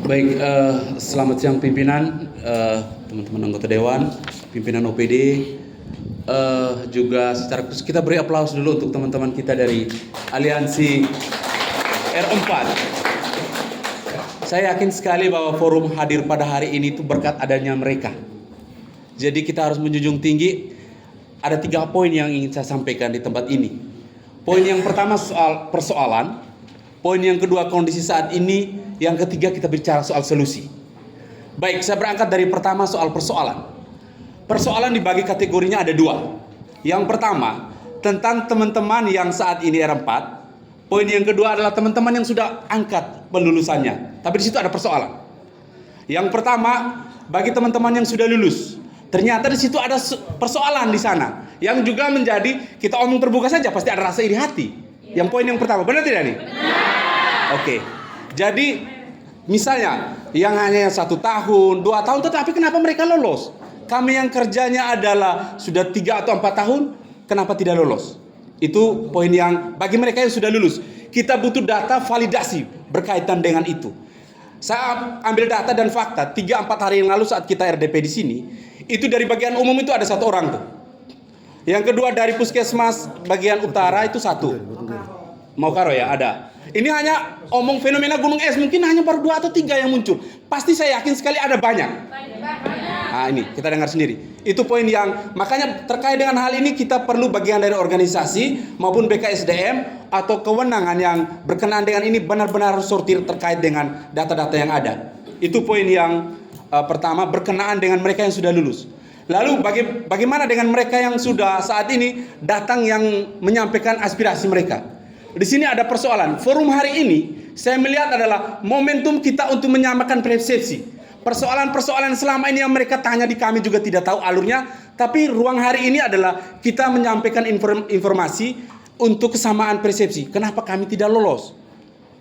Baik, selamat siang pimpinan, teman-teman anggota Dewan, pimpinan OPD, juga secara khusus kita beri aplaus dulu untuk teman-teman kita dari Aliansi R4. Saya yakin sekali bahwa forum hadir pada hari ini itu berkat adanya mereka. Jadi kita harus menjunjung tinggi. Ada 3 poin yang ingin saya sampaikan di tempat ini. Poin yang pertama soal persoalan. Poin yang kedua kondisi saat ini. Yang ketiga kita bicara soal solusi. Baik, saya berangkat dari pertama soal persoalan. Persoalan dibagi kategorinya ada 2. Yang pertama tentang teman-teman yang saat ini R4. Poin yang kedua adalah teman-teman yang sudah angkat pelulusannya. Tapi di situ ada persoalan. Yang pertama bagi teman-teman yang sudah lulus. Ternyata di situ ada persoalan di sana. Yang juga menjadi kita omong terbuka saja pasti ada rasa iri hati. Yang poin yang pertama, benar tidak nih? Oke. Jadi misalnya yang hanya 1 tahun, 2 tahun, tetapi kenapa mereka lolos? Kami yang kerjanya adalah sudah 3 atau 4 tahun, kenapa tidak lolos? Itu poin yang bagi mereka yang sudah lulus. Kita butuh data validasi berkaitan dengan itu. Saya ambil data dan fakta 3-4 hari yang lalu saat kita RDP di sini, itu dari bagian umum itu ada 1 orang tuh. Yang kedua dari puskesmas bagian utara itu 1. Maukaro ya ada. Ini hanya omong fenomena gunung es, mungkin hanya baru 2 atau 3 yang muncul. Pasti saya yakin sekali ada banyak. Nah ini kita dengar sendiri. Itu poin yang makanya terkait dengan hal ini kita perlu bagian dari organisasi maupun BKSDM atau kewenangan yang berkenaan dengan ini benar-benar sortir terkait dengan data-data yang ada. Itu poin yang pertama berkenaan dengan mereka yang sudah lulus. Lalu bagaimana dengan mereka yang sudah saat ini datang yang menyampaikan aspirasi mereka? Di sini ada persoalan. Forum hari ini saya melihat adalah momentum kita untuk menyamakan persepsi. Persoalan-persoalan selama ini yang mereka tanya di kami juga tidak tahu alurnya. Tapi ruang hari ini adalah kita menyampaikan informasi untuk kesamaan persepsi. Kenapa kami tidak lolos?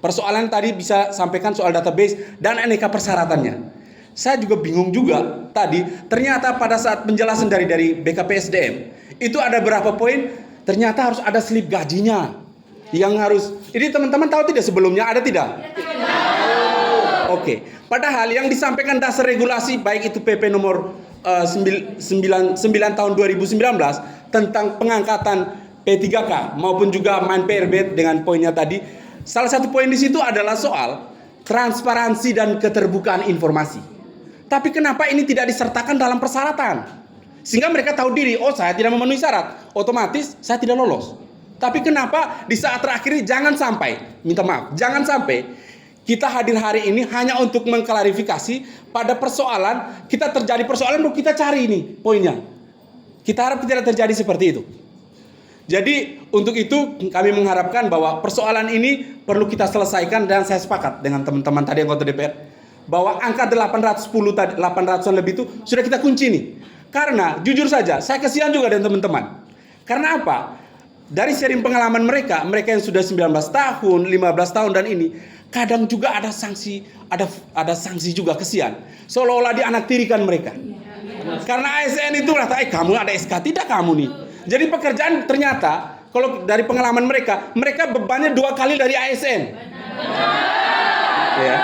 Persoalan tadi bisa sampaikan soal database dan aneka persyaratannya. Saya juga bingung juga tadi. Ternyata pada saat penjelasan dari BKPSDM itu ada berapa poin. Ternyata harus ada slip gajinya. Yang harus, ini teman-teman tahu tidak sebelumnya ada tidak? Oke. Padahal yang disampaikan dasar regulasi baik itu PP nomor 99 tahun 2019 tentang pengangkatan P3K maupun juga main PRB dengan poinnya tadi. Salah satu poin di situ adalah soal transparansi dan keterbukaan informasi. Tapi kenapa ini tidak disertakan dalam persyaratan? Sehingga mereka tahu diri, oh saya tidak memenuhi syarat, otomatis saya tidak lolos. Tapi kenapa di saat terakhir jangan sampai, minta maaf, jangan sampai kita hadir hari ini hanya untuk mengklarifikasi pada persoalan, kita terjadi persoalan baru kita cari ini poinnya. Kita harap tidak terjadi seperti itu. Jadi untuk itu kami mengharapkan bahwa persoalan ini perlu kita selesaikan dan saya sepakat dengan teman-teman tadi anggota DPR bahwa angka 810 tadi 800-an lebih itu sudah kita kunci nih. Karena jujur saja saya kasihan juga dengan teman-teman. Karena apa? Dari sharing pengalaman mereka yang sudah 19 tahun, 15 tahun dan ini kadang juga ada sanksi, ada sanksi juga kesian. Seolah-olah dianaktirikan mereka. Karena ASN itu rata, kamu ada SK tidak kamu nih. Jadi pekerjaan ternyata kalau dari pengalaman mereka bebannya 2 kali dari ASN. Ya.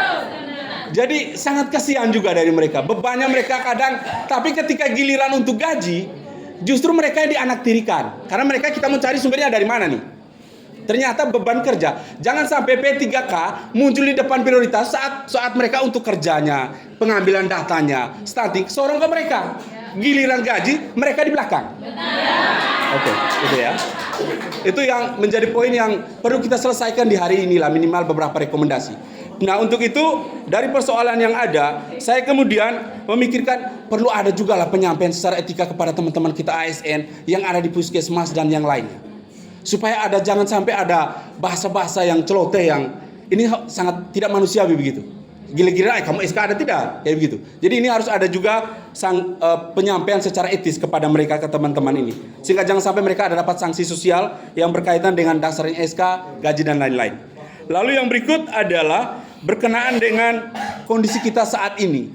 Jadi sangat kasihan juga dari mereka. Bebannya mereka kadang, tapi ketika giliran untuk gaji justru mereka yang dianaktirikan. Karena mereka kita mencari sumbernya dari mana nih. Ternyata beban kerja. Jangan sampai P3K muncul di depan prioritas saat mereka untuk kerjanya, pengambilan datanya, stunting, sorong ke mereka. Giliran gaji, mereka di belakang. Oke, itu ya. Itu yang menjadi poin yang perlu kita selesaikan di hari inilah, minimal beberapa rekomendasi. Nah untuk itu dari persoalan yang ada, saya kemudian memikirkan perlu ada juga lah penyampaian secara etika kepada teman-teman kita ASN yang ada di puskesmas dan yang lainnya. Supaya jangan sampai ada bahasa-bahasa yang celoteh yang ini sangat tidak manusiawi begitu. Gila-gila, kamu SK ada tidak? Kayak begitu. Jadi ini harus ada juga penyampaian secara etis kepada mereka, ke teman-teman ini. Sehingga jangan sampai mereka ada dapat sanksi sosial yang berkaitan dengan dasarnya SK, gaji dan lain-lain. Lalu yang berikut adalah berkenaan dengan kondisi kita saat ini.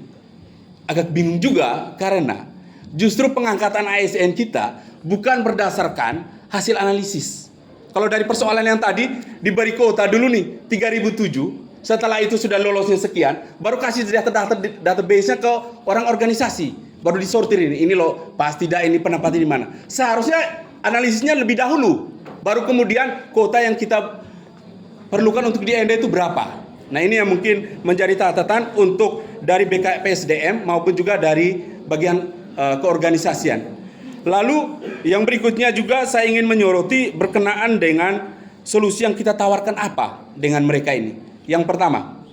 Agak bingung juga karena justru pengangkatan ASN kita bukan berdasarkan hasil analisis. Kalau dari persoalan yang tadi diberi kuota dulu nih 3.007, Setelah itu sudah lolosnya sekian, baru kasih database-nya ke orang organisasi. Baru disortir ini loh, pas tidak ini penempatan di mana. Seharusnya analisisnya lebih dahulu. Baru kemudian kuota yang kita perlukan untuk di ND itu berapa. Nah ini yang mungkin menjadi catatan untuk dari BKPSDM maupun juga dari bagian keorganisasian. Lalu yang berikutnya juga saya ingin menyoroti berkenaan dengan solusi yang kita tawarkan apa dengan mereka ini. Yang pertama,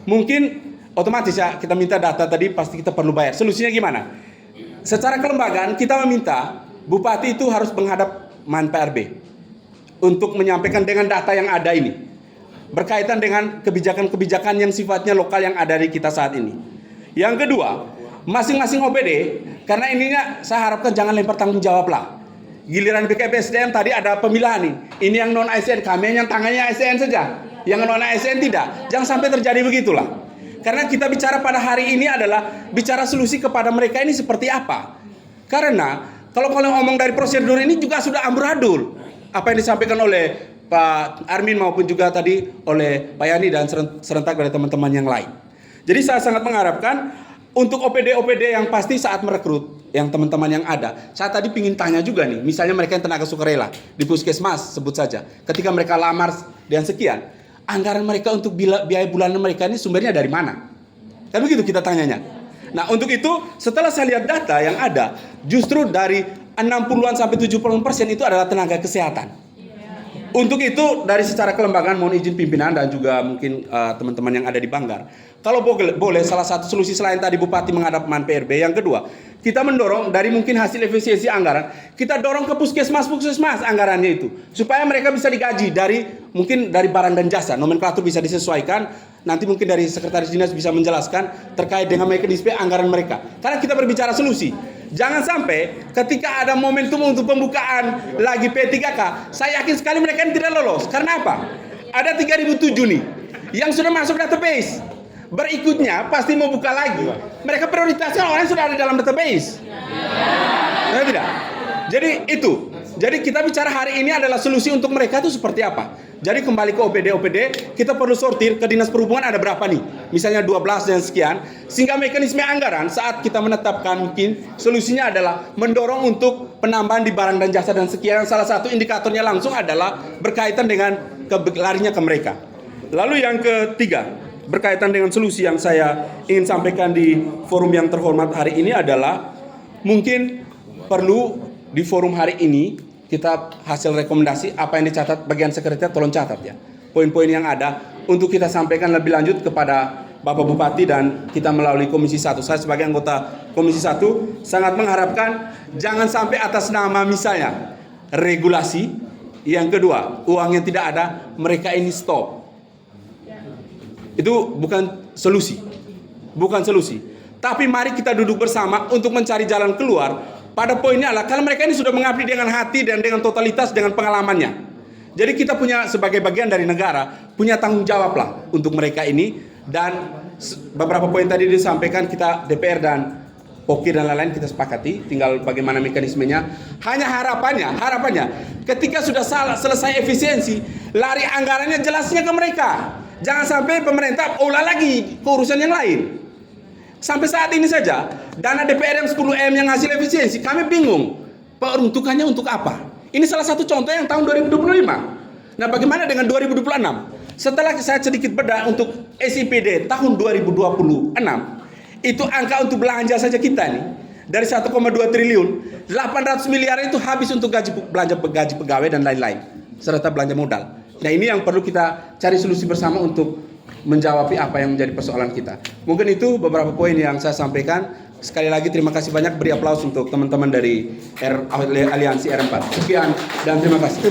mungkin otomatis ya kita minta data tadi pasti kita perlu bayar. Solusinya gimana? Secara kelembagaan kita meminta bupati itu harus menghadap MAN PRB untuk menyampaikan dengan data yang ada ini berkaitan dengan kebijakan-kebijakan yang sifatnya lokal yang ada di kita saat ini. Yang kedua, masing-masing OPD, karena ininya saya harapkan jangan lempar tanggung jawab lah. Giliran BKPSDM tadi ada pemilahan nih. Ini yang non ASN, kami yang tangannya ASN saja. Yang non ASN tidak. Jangan sampai terjadi begitulah. Karena kita bicara pada hari ini adalah bicara solusi kepada mereka ini seperti apa. Karena kalau ngomong dari prosedur ini juga sudah amburadul. Apa yang disampaikan oleh Pak Armin maupun juga tadi oleh Pak Yani dan serentak dari teman-teman yang lain. Jadi saya sangat mengharapkan untuk OPD-OPD yang pasti saat merekrut yang teman-teman yang ada. Saya tadi ingin tanya juga nih, misalnya mereka yang tenaga sukarela di puskesmas sebut saja. Ketika mereka lamar dan sekian, anggaran mereka untuk biaya bulanan mereka ini sumbernya dari mana? Kan begitu kita tanyanya. Nah untuk itu setelah saya lihat data yang ada, justru dari 60-an sampai 70% itu adalah tenaga kesehatan. Untuk itu dari secara kelembagaan mohon izin pimpinan dan juga mungkin teman-teman yang ada di Banggar. Kalau boleh salah satu solusi selain tadi Bupati menghadap MAN PRB, yang kedua kita mendorong dari mungkin hasil efisiensi anggaran, kita dorong ke puskesmas anggarannya itu supaya mereka bisa digaji dari mungkin dari barang dan jasa, nomenklatur bisa disesuaikan. Nanti mungkin dari sekretaris dinas bisa menjelaskan terkait dengan mekanisme anggaran mereka. Karena kita berbicara solusi. Jangan sampai ketika ada momentum untuk pembukaan lagi P3K, saya yakin sekali mereka ini tidak lolos. Karena apa? Ada 3007 nih yang sudah masuk database. Berikutnya pasti mau buka lagi. Mereka prioritasnya orang yang sudah ada dalam database. Nah, tidak. Jadi itu. Jadi kita bicara hari ini adalah solusi untuk mereka itu seperti apa. Jadi kembali ke OPD, kita perlu sortir ke Dinas Perhubungan ada berapa nih? Misalnya 12 dan sekian. Sehingga mekanisme anggaran saat kita menetapkan mungkin solusinya adalah mendorong untuk penambahan di barang dan jasa dan sekian. Salah satu indikatornya langsung adalah berkaitan dengan larinya ke mereka. Lalu yang ketiga, berkaitan dengan solusi yang saya ingin sampaikan di forum yang terhormat hari ini adalah mungkin perlu di forum hari ini kita hasil rekomendasi apa yang dicatat bagian sekretariat tolong catat ya. Poin-poin yang ada untuk kita sampaikan lebih lanjut kepada Bapak Bupati dan kita melalui Komisi 1. Saya sebagai anggota Komisi 1 sangat mengharapkan jangan sampai atas nama misalnya regulasi, yang kedua uang yang tidak ada mereka ini stop. Itu bukan solusi. Bukan solusi. Tapi mari kita duduk bersama untuk mencari jalan keluar. Pada poinnya adalah kalau mereka ini sudah mengabdi dengan hati dan dengan totalitas dengan pengalamannya. Jadi kita punya sebagai bagian dari negara punya tanggung jawab lah untuk mereka ini. Dan beberapa poin tadi disampaikan kita DPR dan Pokir dan lain-lain kita sepakati. Tinggal bagaimana mekanismenya. Hanya harapannya ketika sudah selesai efisiensi, lari anggarannya jelasnya ke mereka. Jangan sampai pemerintah olah lagi ke urusan yang lain. Sampai saat ini saja, dana DPR yang 10M yang hasil efisiensi, kami bingung peruntukannya untuk apa. Ini salah satu contoh yang tahun 2025. Nah bagaimana dengan 2026? Setelah saya sedikit bedah untuk SIPD tahun 2026, itu angka untuk belanja saja kita nih. Dari 1,2 triliun, 800 miliar itu habis untuk belanja gaji pegawai dan lain-lain. Serta belanja modal. Nah ini yang perlu kita cari solusi bersama untuk menjawab apa yang menjadi persoalan kita. Mungkin itu beberapa poin yang saya sampaikan. Sekali lagi terima kasih banyak, beri aplaus untuk teman-teman dari Aliansi R4. Sekian dan terima kasih.